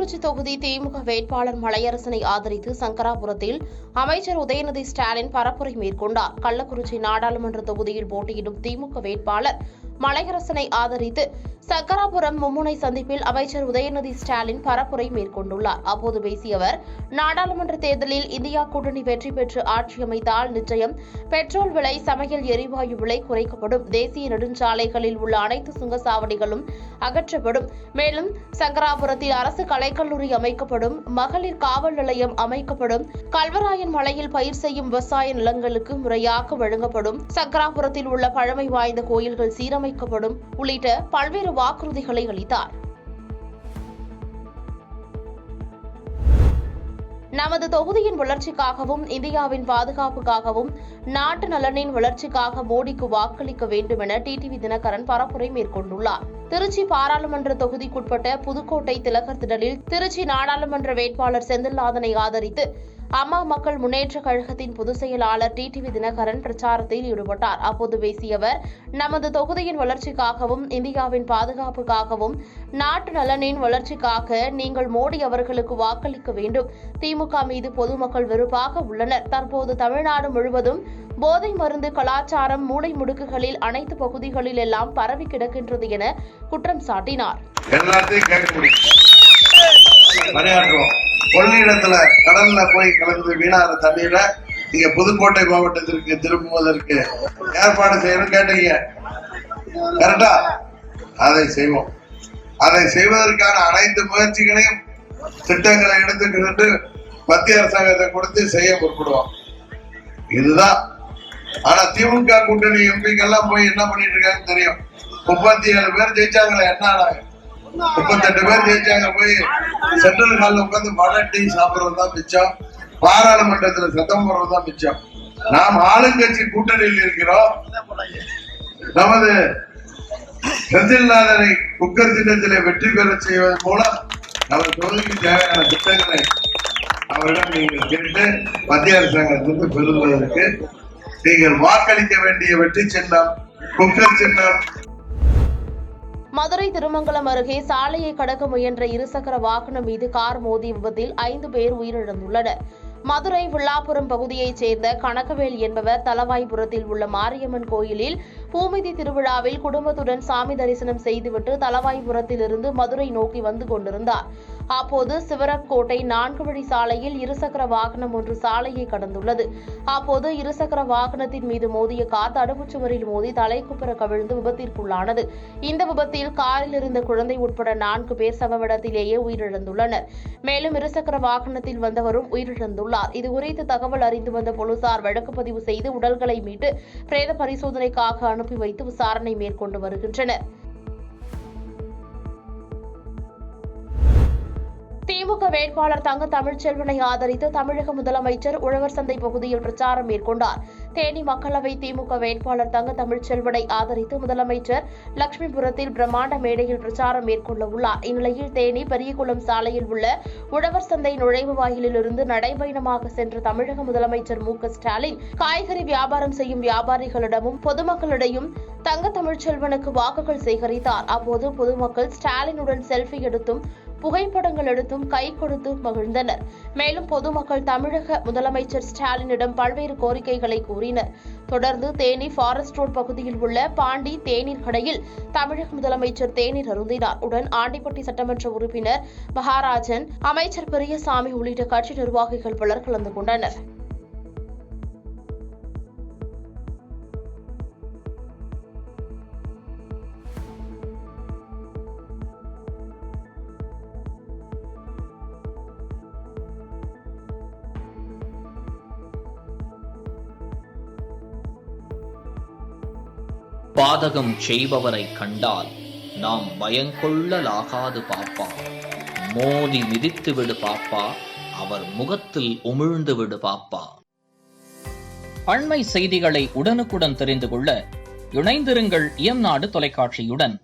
கள்ளக்குறிச்சி தொகுதி திமுக வேட்பாளர் மலையரசனை ஆதரித்து சங்கராபுரத்தில் அமைச்சர் உதயநிதி ஸ்டாலின் பரப்புரை மேற்கொண்டார். கள்ளக்குறிச்சி நாடாளுமன்ற தொகுதியில் போட்டியிடும் திமுக வேட்பாளர் மலையரசனை ஆதரித்து சங்கராபுரம் மும்முனை சந்திப்பில் அமைச்சர் உதயநிதி ஸ்டாலின் பரப்புரை மேற்கொண்டுள்ளார். அப்போது பேசிய அவர், நாடாளுமன்ற தேர்தலில் இந்தியா கூட்டணி வெற்றி பெற்று ஆட்சி அமைத்தால் நிச்சயம் பெட்ரோல் விலை, சமையல் எரிவாயு விலை குறைக்கப்படும், தேசிய நெடுஞ்சாலைகளில் உள்ள அனைத்து சுங்கச்சாவடிகளும் அகற்றப்படும், மேலும் சங்கராபுரத்தில் அரசு கலைக்கல்லூரி அமைக்கப்படும், மகளிர் காவல் நிலையம் அமைக்கப்படும், கல்வராயன் மலையில் பயிர் செய்யும் விவசாய நிலங்களுக்கு முறையாக வழங்கப்படும், சங்கராபுரத்தில் உள்ள பழமை வாய்ந்த கோயில்கள் சீரமைக்கப்படும் உள்ளிட்ட பல்வேறு வாக்குறுதிகளை அளித்தார். நமது தொகுதியின் வளர்ச்சிக்காகவும் இந்தியாவின் பாதுகாப்புக்காகவும் நாட்டு நலனின் வளர்ச்சிக்காக மோடிக்கு வாக்களிக்க வேண்டும் என டிடிவி தினகரன் பரப்புரை மேற்கொண்டுள்ளார். திருச்சி பாராளுமன்ற தொகுதிக்குட்பட்ட புதுக்கோட்டை திலகர் திடலில் திருச்சி நாடாளுமன்ற வேட்பாளர் செந்தில்நாதனை ஆதரித்து அம்மா மக்கள் முன்னேற்ற கழகத்தின் பொதுச் செயலாளர் டிடிவி தினகரன் பிரச்சாரத்தில் ஈடுபட்டார். அப்போது பேசிய அவர், நமது தொகுதியின் வளர்ச்சிக்காகவும் இந்தியாவின் பாதுகாப்புக்காகவும் நாட்டு நலனின் வளர்ச்சிக்காக நீங்கள் மோடி அவர்களுக்கு வாக்களிக்க வேண்டும். திமுக மீது பொதுமக்கள் வெறுப்பாக உள்ளனர். தற்போது தமிழ்நாடு முழுவதும் போதை மருந்து கலாச்சாரம் மூலை முடுக்குகளில் அனைத்து பகுதிகளில் எல்லாம் பரவி கிடக்கின்றது என குற்றம் சாட்டினார். கொள்ளிடத்துல கடல்ல போய் கலந்து வீணாத தண்ணீர நீங்க புதுக்கோட்டை மாவட்டத்திற்கு திரும்புவதற்கு ஏற்பாடு செய்யணும் கேட்டீங்க. கரெக்டா? அதை செய்வோம். அதை செய்வதற்கான அனைத்து முயற்சிகளையும் திட்டங்களை எடுத்துக்கிட்டு மத்திய அரசாங்கத்தை கொடுத்து செய்ய முற்படுவோம். இதுதான். ஆனா திமுக கூட்டணி எம்பிக்கெல்லாம் போய் என்ன பண்ணிட்டு இருக்காங்கன்னு தெரியும். 37 பேர் ஜெயிச்சாங்களே, என்ன ஆனாங்க? 38 பேர் ஜெயிச்சாங்க. போய் சென்ட்ரல் ஹால்ல உட்காந்து வடை டீ சாப்பிடுறது தான் மிச்சம், பாராளுமன்றத்துல சத்தம் போடுறது தான் மிச்சம். நாம் ஆளுங்கட்சி கூட்டணியில் இருக்கிறோம். நமது செந்தில்நாதனை குக்கர் சின்னத்திலே வெற்றி பெற செய்வதன் மூலம் நமது தொகுதிக்கு தேவையான திட்டங்களை அவரிடம் நீங்கள் கேட்டு மத்திய அரசாங்கத்திற்கு பெறுவதற்கு நீங்கள் வாக்களிக்க வேண்டிய வெற்றி சின்னம் குக்கர் சின்னம். மதுரை திருமங்கலம் அருகே சாலையை கடக்க முயன்ற இருசக்கர வாகனம் மீது கார் மோதிய விபத்தில் 5 பேர் உயிரிழந்துள்ளனர். மதுரை வில்லாபுரம் பகுதியைச் சேர்ந்த கனகவேல் என்பவர் தலவாய்புரத்தில் உள்ள மாரியம்மன் கோயிலில் பூமிதி திருவிழாவில் குடும்பத்துடன் சாமி தரிசனம் செய்துவிட்டு தலவாய்புரத்திலிருந்து மதுரை நோக்கி வந்து கொண்டிருந்தார். அப்போது சிவரக்கோட்டை 4 வழி சாலையில் இருசக்கர வாகனம் ஒன்று சாலையை கடந்துள்ளது. அப்போது இருசக்கர வாகனத்தின் மீது மோதிய கார் தடுப்புச்சுவரில் மோதி தலைக்குப்புற கவிழ்ந்து விபத்திற்குள்ளானது. இந்த விபத்தில் காரில் இருந்த குழந்தை உட்பட 4 பேர் சம்பவத்திலேயே உயிரிழந்துள்ளனர். மேலும் இருசக்கர வாகனத்தில் வந்தவரும் உயிரிழந்துள்ளார். இதுகுறித்து தகவல் அறிந்து வந்த போலீசார் வழக்கு பதிவு செய்து உடல்களை மீட்டு பிரேத பரிசோதனைக்காக அனுப்பி வைத்து விசாரணை மேற்கொண்டு வருகின்றனர். திமுக வேட்பாளர் தங்க தமிழ்ச்செல்வனை ஆதரித்து தமிழக முதலமைச்சர் உழவர் சந்தை பகுதியில் பிரச்சாரம் மேற்கொண்டார். தேனி மக்களவை திமுக வேட்பாளர் தங்க தமிழ்ச்செல்வனை ஆதரித்து முதலமைச்சர் லட்சுமிபுரத்தில் பிரம்மாண்ட மேடையில் பிரச்சாரம் மேற்கொள்ள உள்ளார். இந்நிலையில் தேனி பெரியகுளம் சாலையில் உள்ள உழவர் சந்தை நுழைவு வாயிலிலிருந்து நடைபயணமாக சென்ற தமிழக முதலமைச்சர் மு.க.ஸ்டாலின் காய்கறி வியாபாரம் செய்யும் வியாபாரிகளிடமும் பொதுமக்களிடையும் தங்க தமிழ்ச்செல்வனுக்கு வாக்குகள் சேகரித்தார். அப்போது பொதுமக்கள் ஸ்டாலினுடன் செல்ஃபி எடுத்தும் புகைப்படங்கள் எடுத்தும் கை கொடுத்து மகிழ்ந்தனர். மேலும் பொதுமக்கள் தமிழக முதலமைச்சர் ஸ்டாலினிடம் பல்வேறு கோரிக்கைகளை கூறினர். தொடர்ந்து தேனி ஃபாரஸ்ட் ரோட் பகுதியில் உள்ள பாண்டி தேநீர் கடையில் தமிழக முதலமைச்சர் தேநீர் அருந்தினார். உடன் ஆண்டிப்பட்டி சட்டமன்ற உறுப்பினர் மகாராஜன், அமைச்சர் பெரியசாமி உள்ளிட்ட கட்சி நிர்வாகிகள் பலர் கலந்து கொண்டனர். பாதகம் செய்பவரை கண்டால் நாம் பயங்கொள்ளலாகாது பாப்பா, மோதி மிதித்து விடு பாப்பா, அவர் முகத்தில் உமிழ்ந்து விடு பாப்பா. அண்மை செய்திகளை உடனுக்குடன் தெரிந்து கொள்ள இணைந்திருங்கள் இயம்நாடு தொலைக்காட்சியுடன்.